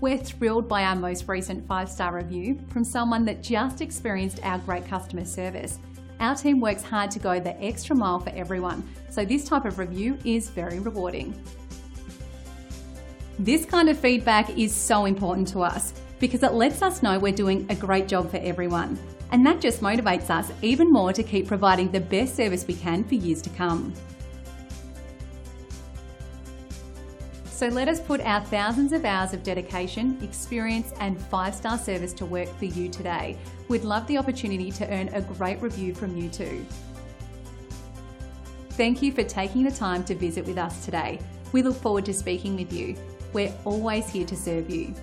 We're thrilled by our most recent 5-star review from someone that just experienced our great customer service. Our team works hard to go the extra mile for everyone, so this type of review is very rewarding. This kind of feedback is so important to us because it lets us know we're doing a great job for everyone. And that just motivates us even more to keep providing the best service we can for years to come. So let us put our thousands of hours of dedication, experience and 5-star service to work for you today. We'd love the opportunity to earn a great review from you too. Thank you for taking the time to visit with us today. We look forward to speaking with you. We're always here to serve you.